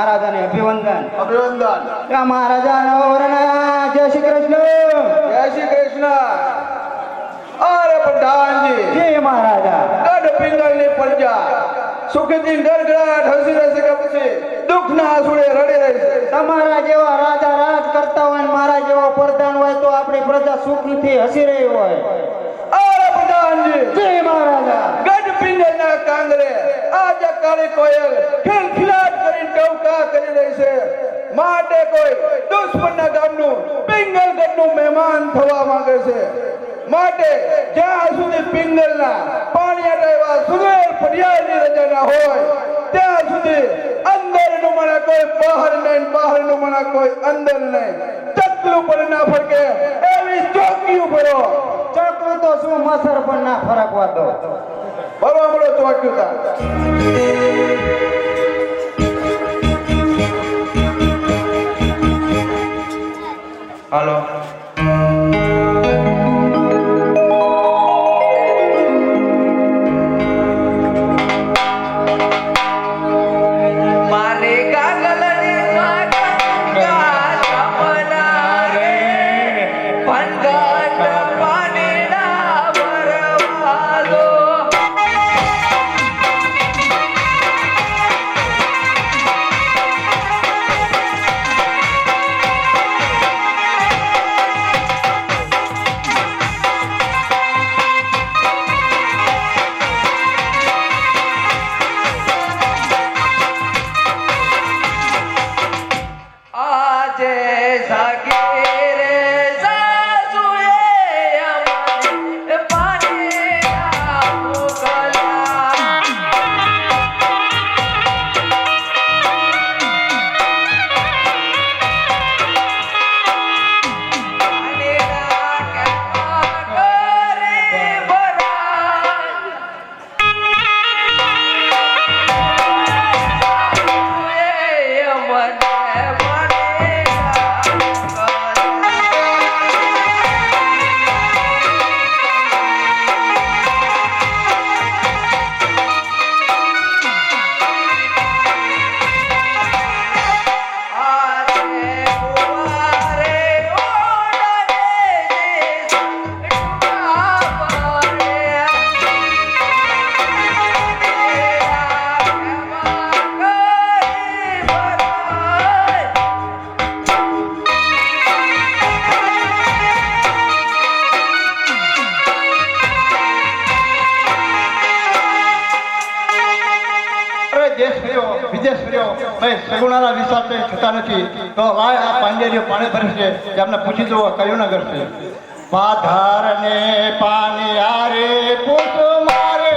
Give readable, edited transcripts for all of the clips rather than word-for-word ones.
મહારાજાને અભિવંદન. અભિવંદન. મહારાજા નવરણા જય શ્રી કૃષ્ણ. જય શ્રી કૃષ્ણ. અરે પ્રધાનજી. જય મહારાજા. ગઢ પિંગળની પ્રજા સુખથી ગડગડાટ હસી રહી છે પછી દુઃખના આંસુડે રડી રહી છે. તમારા જેવા રાજા રાજ કરતા હોય ને મારા જેવો પ્રધાન હોય તો આપણી પ્રજા સુખથી હસી રહી હોય. અરે પ્રધાનજી. જય મહારાજા. ગઢ પિંગળના કાંગરે આજે કાળી કોયલ ખિલખિલાટ કરીને ટવકા કરી રહી છે. માટે કોઈ દુશ્મનના ગામનું પિંગલગઢનું મહેમાન થવા માંગે છે. માટે જ્યાં સુધી પિંગલના પાણીયા એવા સુરેલ ફરિયાદની રજા ના હોય ત્યાં સુધી અંદરનું મને કોઈ બહાર નહીં, બહારનું મને કોઈ અંદર નહીં. ચકલું પણ ના ફરકે એવી ચોકી ભરો. ચકલું તો શું મસર પણ ના ફરકવા દો. ભરવા મળો ચોક્યું તા. હાલો. સગુણાના વિશ્વાસ થતા નથી તો લાય આ પાંડેરીઓ પાણી ભરે છે એમને પૂછી જુઓ કયું નગર છે. પાધાર ને પાણી આરે પૂછો મારે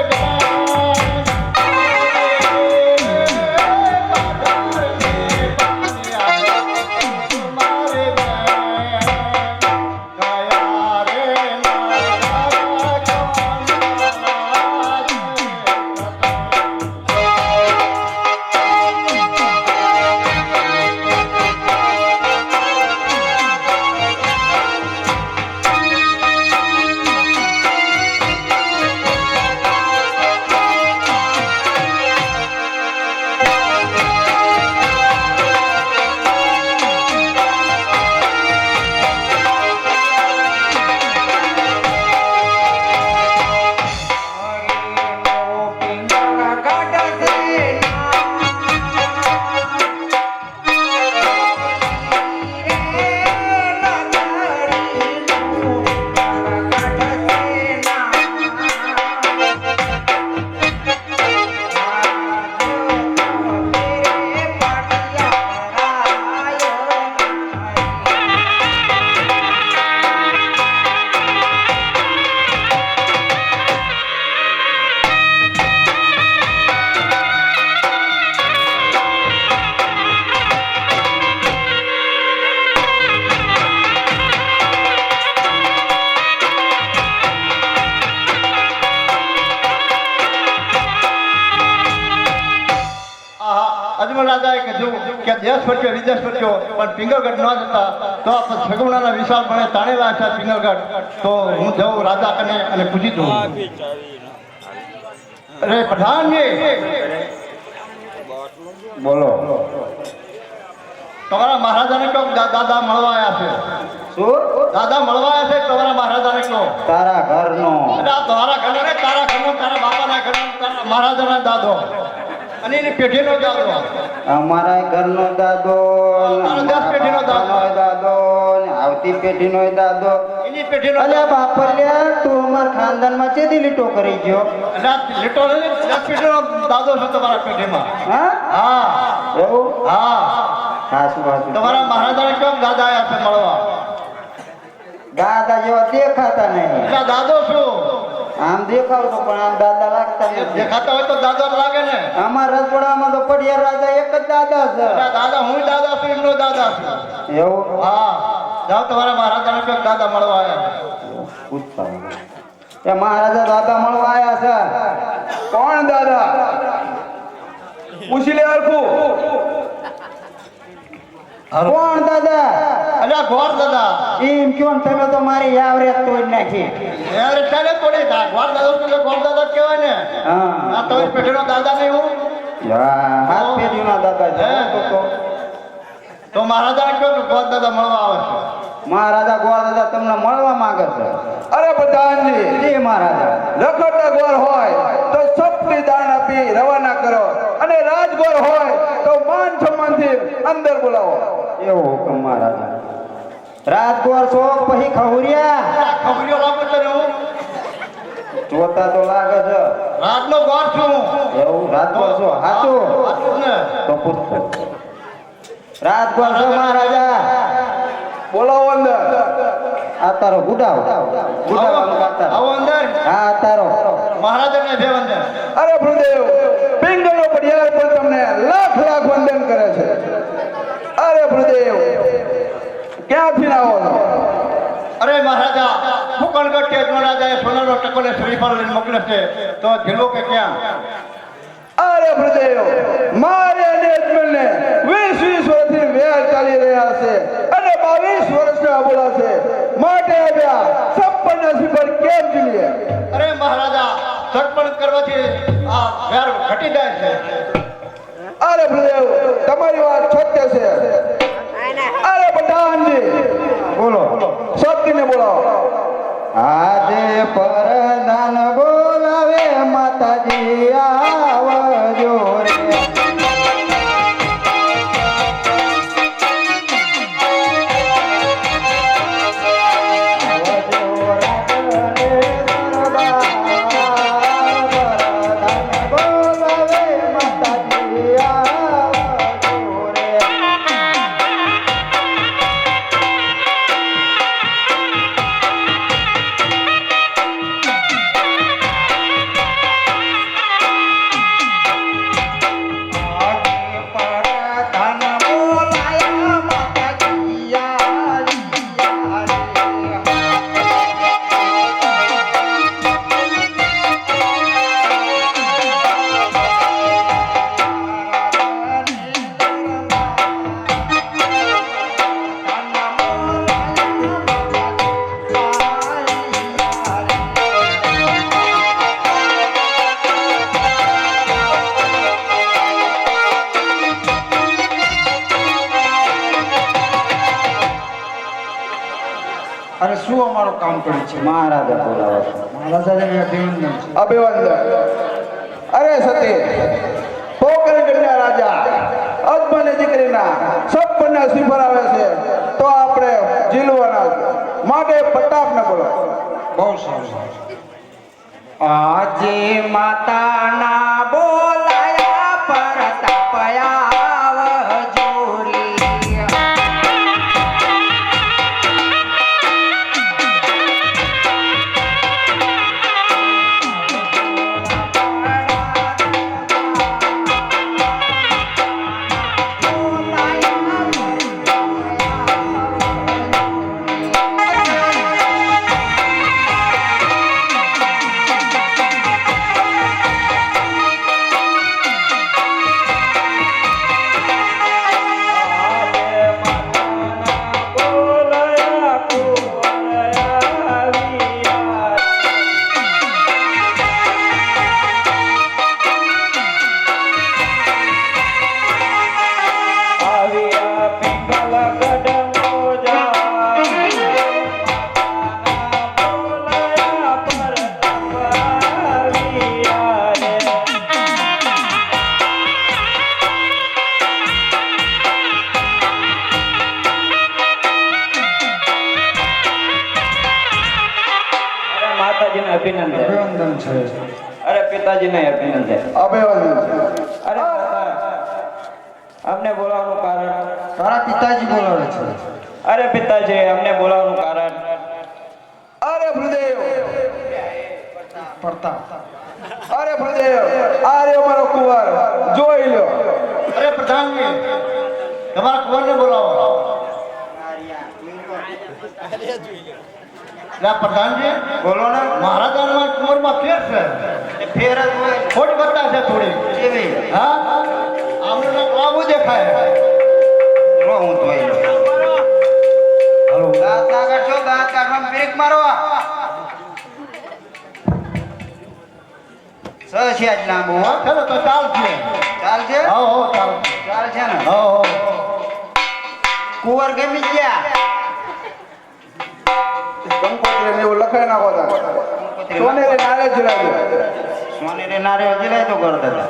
કે દેશ ફરક્યો વિદેશ ફરક્યો પણ પિંગલગઢ ન જતા તો આપણે સગુણાના વિશાળ બને તાણેલા છે પિંગલગઢ. તો હું જઉં રાજા કને અને પૂછી દઉં. અરે પ્રધાનજી બોલો. તમારા મહારાજાને કહો દાદા મળવા આવ્યા છે. શું દાદા મળવા આવ્યા છે તમારા મહારાજાને કહો. તારા ઘરનો એટલે આ તમારા ઘરનો ને તારા ઘરનો, તારા બાપાના ઘરનો, તારા મહારાજાના દાદો અને એની પેઢીનો દાદો. અમારા ઘરનો દાદો ને તારો 10 પેઢીનો દાદો. અમારા દાદો ને આવતી પેઢીનો દાદો. એની પેઢીનો અલ્યા બાપલ્યા તું અમાર ખાનદાનમાં ચેદી લીટો કરી ગયો? એટલે આ લીટો નથી, 10 પેઢીનો દાદો છે તમારા પેઢીમાં. હા હા એવું હા હાસુ હાસુ તમારા મહારાજાને કહો દાદા આવ્યા છે મળવા. દાદા જેવા દેખાતા નહીં. એટલે આ દાદો શું આમ દેખાવતો પણ આમ દાદા લાગતા નથી. દેખાતા હોય તો દાદો જ લાગે ને. અમારા રજવાડામાં તો પડિયા રાજા એક જ દાદા છે. એટલે આ દાદા હું દાદા છું, એમનો દાદા છું. એવું હા જાઓ તમારા મહારાજાને કહો દાદા મળવા આવ્યા છે. પૂછતા એ મહારાજા દાદા મળવા આવ્યા છે. કોણ દાદા? પૂછી લે હરખું. કોણ દાદા? અલ્યા ગોર દાદા. એમ કયો ને તમે તો મારી યાવરેજ તોડી નાખી. યાર ચાલે થોડી થાય. ગોર દાદા એટલે ગોર દાદા જ કહેવાય ને. હા આ તો પેઢીનો દાદા નહીં હું. હાથ પેઢીના દાદા છે. હે. તો મહારાજાને કહો કે ગોર દાદા મળવા આવે છે. મહારાજા ગોળ દાદા તમને મળવા માંગે છે. અરે પ્રધાનજી, જી મહારાજા. રખડતા ગોર હોય તો સપની દાણ આપી રવાના કરો અને રાજગોર હોય તો માન સન્માનથી અંદર બોલાવો. એવો હુકમ મહારાજા. રાજગોર છો પછી ખવરિયા ખબરીઓ લાગુ છે ને હું. જોતા તો લાગે છે. રાજનો ગોર છું. એવું રાજગોર છો હાચું સાચું ને. તો પૂછતો રાજગોર છો મહારાજા. બોલાવો અંદર. આ તારો ગુડાવ ગુડાવાનું કાતર. આવો અંદર. હા આ તારો મહારાજાને ભેવ અંદર. અરે ભૂદેવ, પિંગલનો પડિયાર પર તમને લાખ લાખ વંદન કરે છે. અરે ભૂદેવ, ક્યાંથી આવો છો? અરે મહારાજા મુકણગઢ કે રાજાએ સોનાનો ટકોને શ્રીફળ લઈને મોકલે છે, તો જિલ્લો કે ક્યાં? અરે ભૂદેવ, મારે અને અજમલને 20 વર્ષથી વેર ચાલી રહ્યા છે અને 22 વર્ષના અબોલા છે. માટે આવ્યા 56 સિફર કેમ જીલીએ? અરે મહારાજા સટપણ કરવાથી આ વેર ઘટી જાય છે. અરે ભૂદેવ, તમારી વાત સત્ય છે. અરે પ્રધાનજી, બોલો સત્યને બોલાવો. આજે પરદાન બોલાવે માતાજી આવજો રે. અરે શું અમારું કામ કર્યું છે? મહારાજા બોલાવે છે. મહારાજાને અભિનંદન છે. અભિવંદન. અરે સતી, પોકરણગઢના રાજા અજમલની દીકરીના 56 સિફર આવે છે તો આપણે જીલવાના છે. માટે પ્રતાપને બોલો. બહુ સારું. આજે માતાના બોલાયા પરતાપયા આવજોરી. માતાજીને અભિનંદન. અભિનંદન છે. અરે પિતાજીને અભિનંદન. અભિનંદન. અરે દાદા, અમને બોલાવવાનું કારણ? તારા પિતાજી બોલાવે છે. અરે પિતાજી, અમને બોલાવવાનું કારણ? અરે ભૂદેવ, પ્રતાપ. અરે ભૂદેવ, આ રે અમારો કુંવર, જોઈ લો. અરે પ્રધાનજી, તમારા કુંવરને બોલાવો. ના પ્રધાનજી, બોલો ને. મહારાજાના કુંવરમાં ફેર છે. એ ફેર જ હોય. ખોટ બતા છે થોડી. કેવી? હા, આમને આવું દેખાય. લો હું તો આઈ લો. હલો. દાંત ના કાઢશો, દાંત કાઢવામાં બ્રેક મારો. સહજ જ લાંબુ હો. ચાલો તો ચાલશે. ચાલશે? હો ચાલશે. ચાલશે ને? હો કુંવર ગમી ગયા. કંકોત્રી ને એવું લખાઈ નાખો તા. સોનેરી નારે જરાજો. સોનેરી નારિયેળ જીલાય તો કરો દાદા.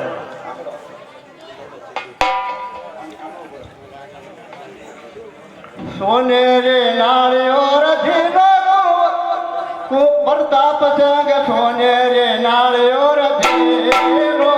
સોનેરે નાળિયો રધીનો પ્રતાપ સંગ સોનેરે નાળિયો રધીનો.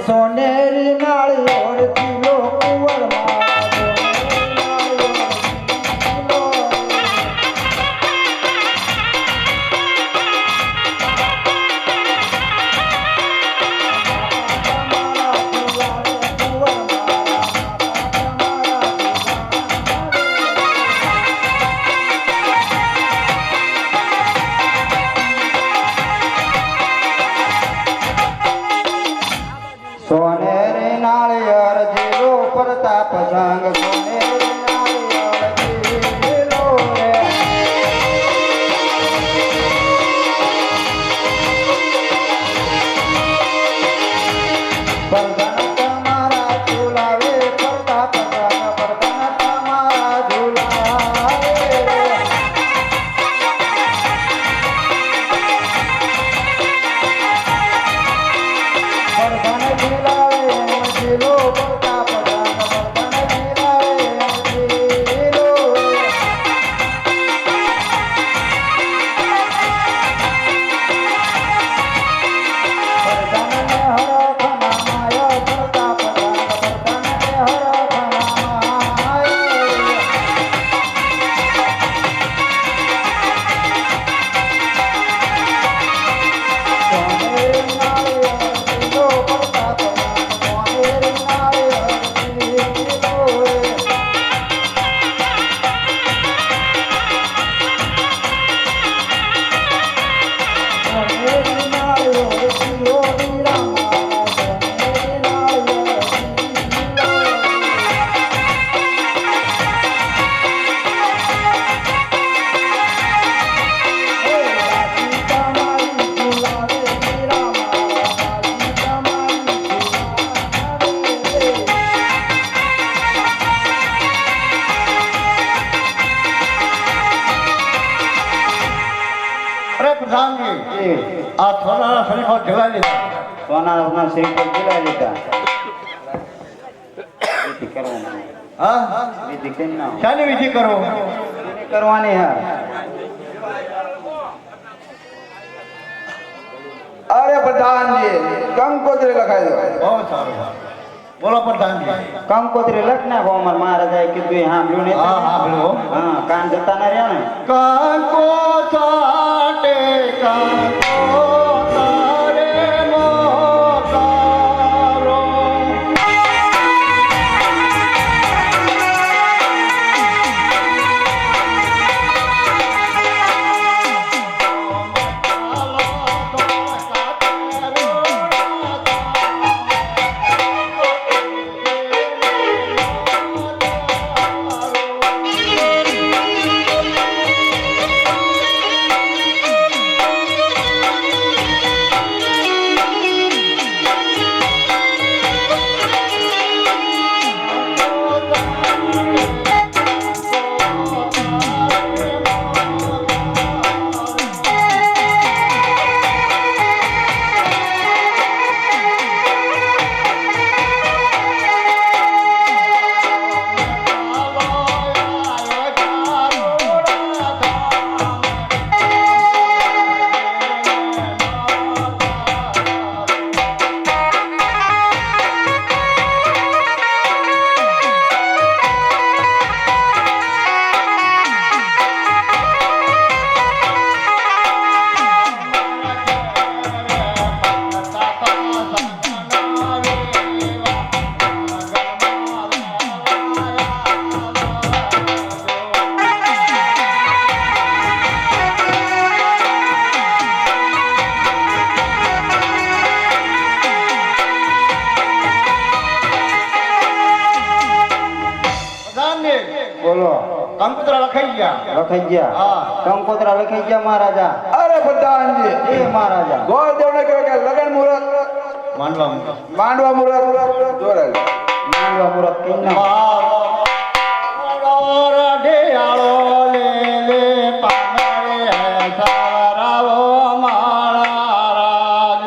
સોનેરી નાળિયેર જીલો કુંવરમાં. સોનેરી નાળિયેર જીલો પ્રતાપ સંગ સોનેરી નાળિયેર જીલો રે. પરધાન તમારા ઝુલાવે પ્રતાપ સંગ પરધાન તમારા ઝુલાવે રે. પરધાન ઝુલાવે જીલો પ્રતાપ સંગ પરધાન ઝુલાવે જીલો રે. પરધાનને હરખ નામાય પ્રતાપ સંગ પરધાનને હરખ નામાય. સોનેરી નાળિયેર જીલો પ્રતાપ સંગ સોનેરી નાળિયેર જીલો રે. સોનેરી નાળિયેર જીલો વીરામાં. સોનેરી નાળિયેર જીલો રે. રાજી તમારી ઝુલાવે વીરામાં. રાજી તમારી ઝુલાવે રે. અરે પ્રધાનજી, આ સોનાના શરીફો જવાઈ લીધા. સોનાના શ્રીફળ જીલાઈ લીધા. હા વિધિ કેમ ના હોય? શાની વિધિ કરો એની કરવાની હા. અરે પ્રધાનજી કંકોત્રી લખાઈ દો. બહુ સારું બોલો પ્રધાનજી કંકોત્રી લખ નાખો. અમાર મહારાજાએ કીધું એ સાંભળ્યું નહીં હા તમે? હા બોલો હા, કાન જતા ના રહ્યા ને. કાકો સાટે કાકો તારે મોતારો બોલો. કંકોત્રા લખાઈ ગયા લખાઈ ગયા? હા. કંકોત્રા લખાઈ ગયા મહારાજા? અરે પ્રધાનજી એ મહારાજા. ગોળદેવને કહેવાય કે લગન મુહૂર્ત માનવા માંડવા મુહૂર્ત જોડાયેલું. માંડવા મુહૂર્ત કેમ ના હોય? ઢેયાળો લે લે પામરે સારાવો મારા રાજ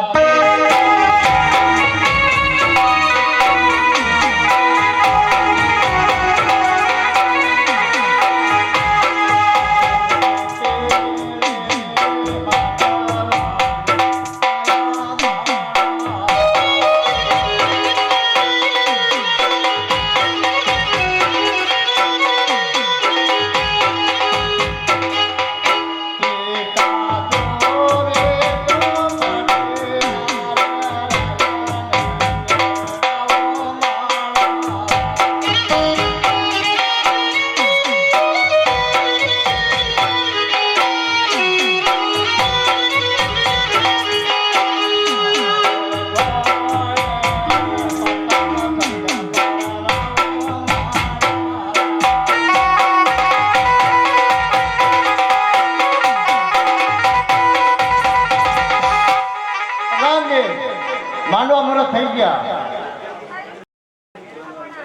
માંડવા મુહૂર્ત થઈ ગયા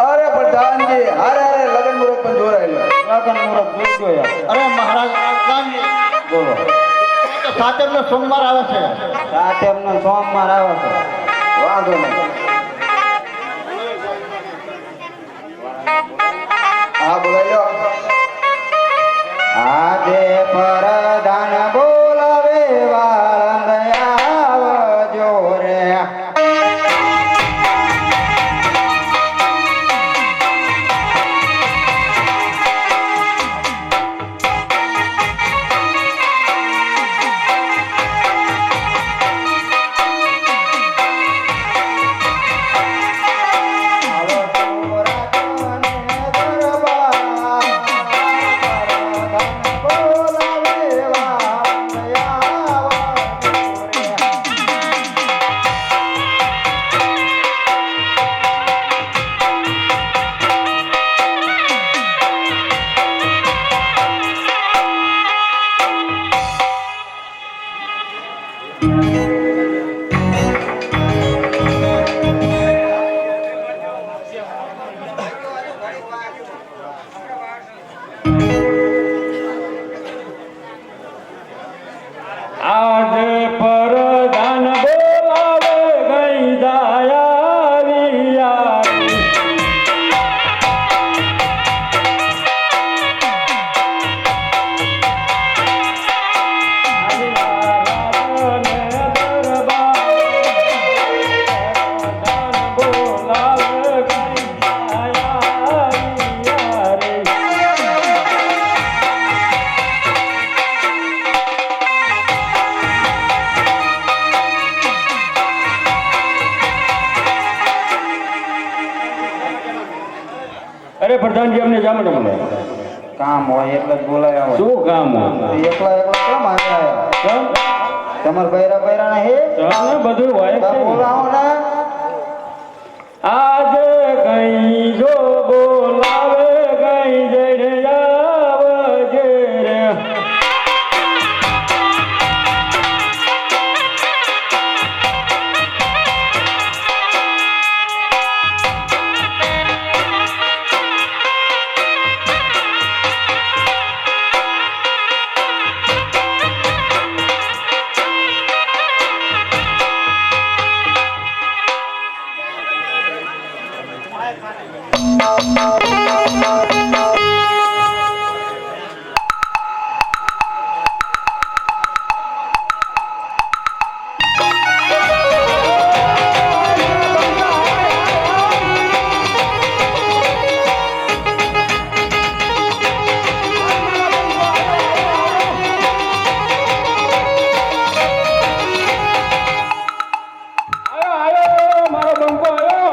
અરે પ્રધાનજી હારે હારે લગન મુહૂર્ત પણ જોડાયેલું. લગન મુહૂર્ત જોઈ યાર. અરે મહારાજ બોલો. સાતમનો સોમવાર આવે છે સાતમનો સોમવાર આવે છે. વાંધો નહીં. હા બોલાયો. આજે પરધાન બોલાવે વાળંદ આવજો રે. અરે પ્રધાનજી અમને જામણ મળે કામ હોય એટલે જ બોલાયા હોય શું કામ હોય? એકલા એકલા કેમ આવ્યા કેમ? તમાર બૈરા બૈરા ને હે ચાલો, બધું હોય છે ને. બોલાવો ને આજે કઈ જો બોલાવે કઈ જઈને આવજે રે. આયો, મારો બંકો આયો.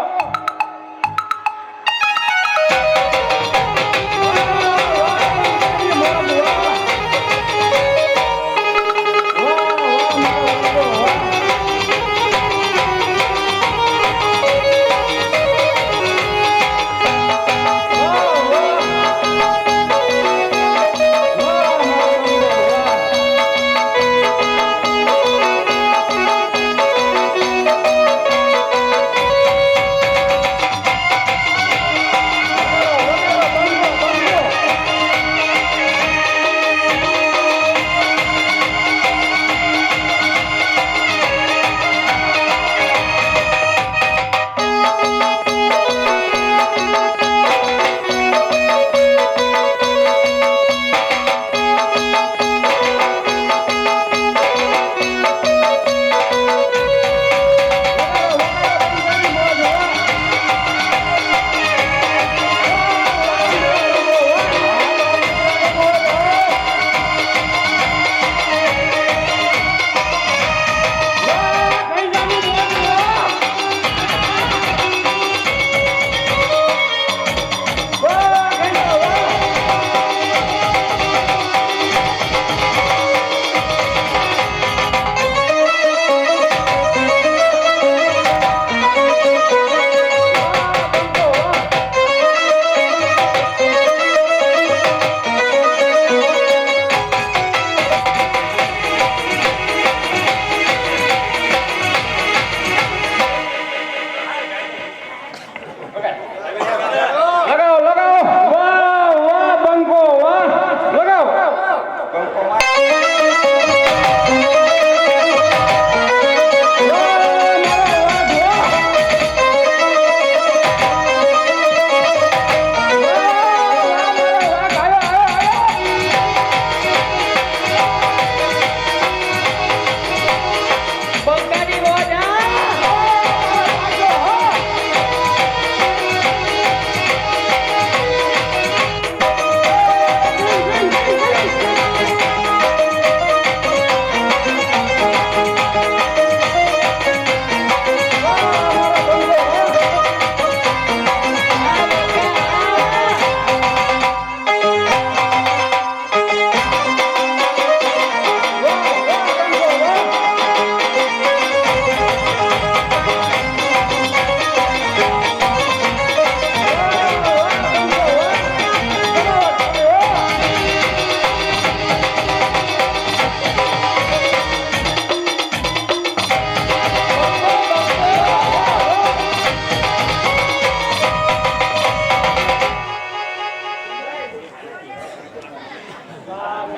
લગાવો લગાવો. વાહ વાહ બંકો વાહ. લગાવો.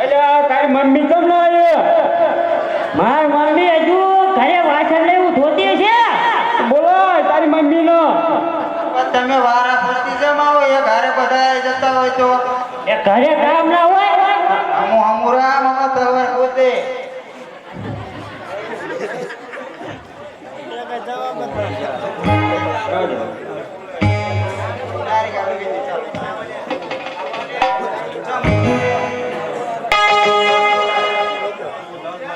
અલ્યા તારી મમ્મી કેમ ના આવી? માર મમ્મી હજુ ઘરે વાસણ લેવું ધોતી છે. બોલો તારી મમ્મી નો. તમે વારા ફરતી જેમ આવો એક હારે બધા જતા હોય તો એ ઘરે કામ ના હોય. હમુ હમુરા મમા તવર પોતે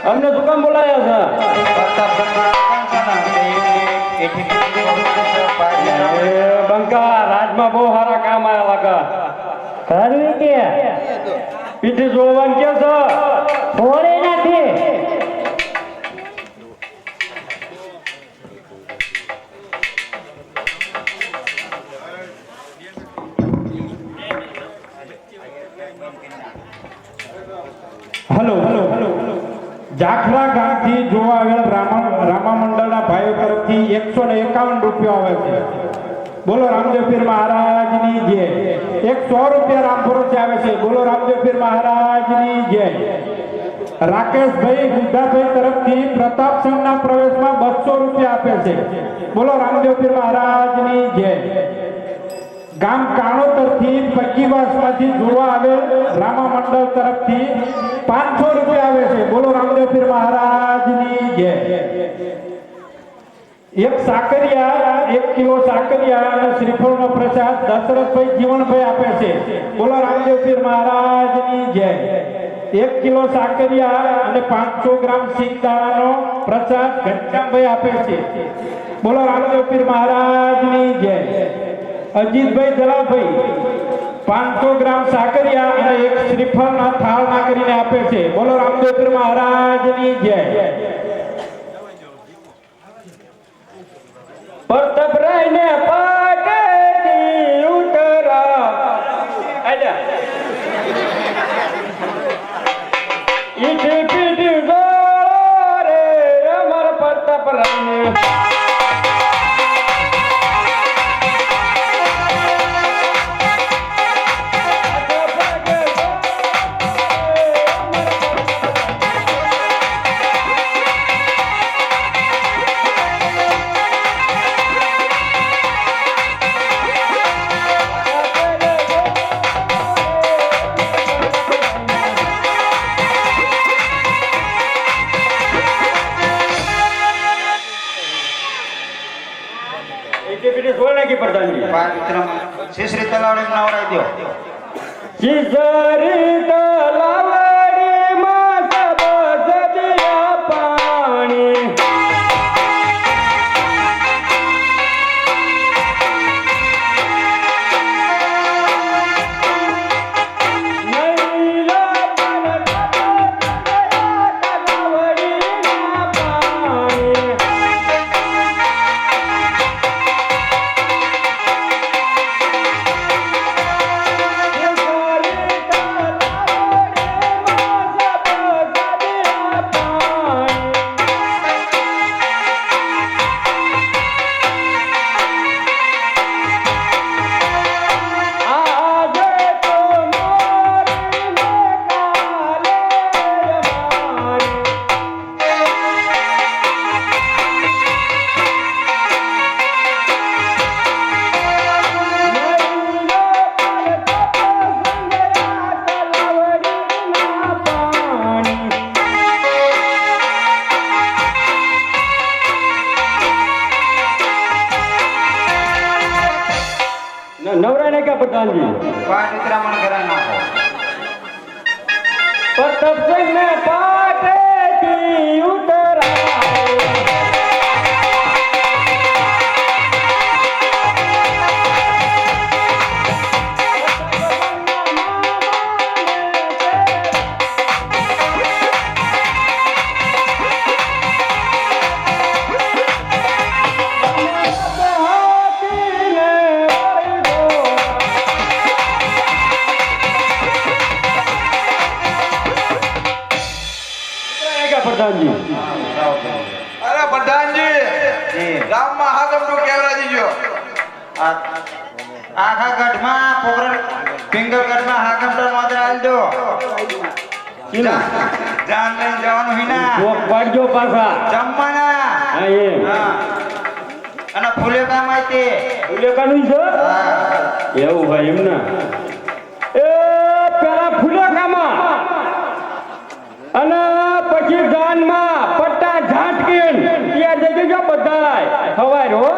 અમને શું કામ બોલાયા છે? એ બંકા રાજ રાજમાં બહુ સારા કામ આયા લાગે કરવી કે પીઠી જોવાનું કે છે છોડે નથી. હલો જાખરા ગામથી જોવા આવેલ રામા મંડળના ભાઈઓ તરફથી 151 રૂપિયા આવે છે. બોલો રામદેવ પીર મહારાજની જય. 100 રૂપિયા રામભરોસે આવે છે. બોલો રામદેવ પીર મહારાજની જય. રાકેશભાઈ બુદ્ધાભાઈ તરફથી પ્રતાપ સંઘના પ્રવેશમાં 200 રૂપિયા આપે છે. બોલો રામદેવ પીર મહારાજની જય. ગામ કાણોતરથી પક્કીવાસમાંથી જોવા આવેલ રામા મંડળ તરફથી 500 રૂપિયા આવે છે. બોલો રામદેવ પીર મહારાજની જય. એક સાકરિયા 1 કિલો સાકરિયા અને શ્રીફળનો પ્રસાદ દશરથભાઈ જીવણભાઈ આપે છે. બોલો રામદેવ પીર મહારાજની જય. 1 કિલો સાકરિયા અને 500 ગ્રામ સિંગદાણાનો પ્રસાદ ઘનશ્યામભાઈ આપે છે. બોલો રામદેવ પીર મહારાજની જય. અજીતભાઈ દલાભાઈ 500 ગ્રામ સાકરિયા અને 1 શ્રીફળના થાળ ના કરીને આપે છે. બોલો રામદેવ પીર મહારાજની જય. પ્રતાપરાય ને પાટેથી ઉતરા આજા ઈઠી પીઠી જોડો રે અમાર પ્રતાપરાય ને શ્રી તલાવડે નવરાઈ દો. શીશરી તલાવડીમાં સબ સદિયા પાણી નવરાને ક્યાં પ્રધાનજી 5 ઉતરામણ કરાવી નાખો. પ્રતાપસિંહ ને પાટેથી ઉતરા પ્રધાનજી અરે પ્રધાનજી ગામમાં હાકમનું કેવરાજી ગયો. આખા ગઢમાં પોગરણ પિંગલગઢમાં હાકમટર માત્ર આલ દો. જાન લઈને જવાનું હિના ચોક પાડજો પાછા જમવાના. હા એમ હા. અને ફૂલે કામ આઈતે. ફુલેકાનું છે એવું હોય એમ ને એ પેલા ફુલેકામાં અને પછી જાનમાં પટ્ટા ઝાટકીન ત્યાં જઈ જજો બધાય હવાય હો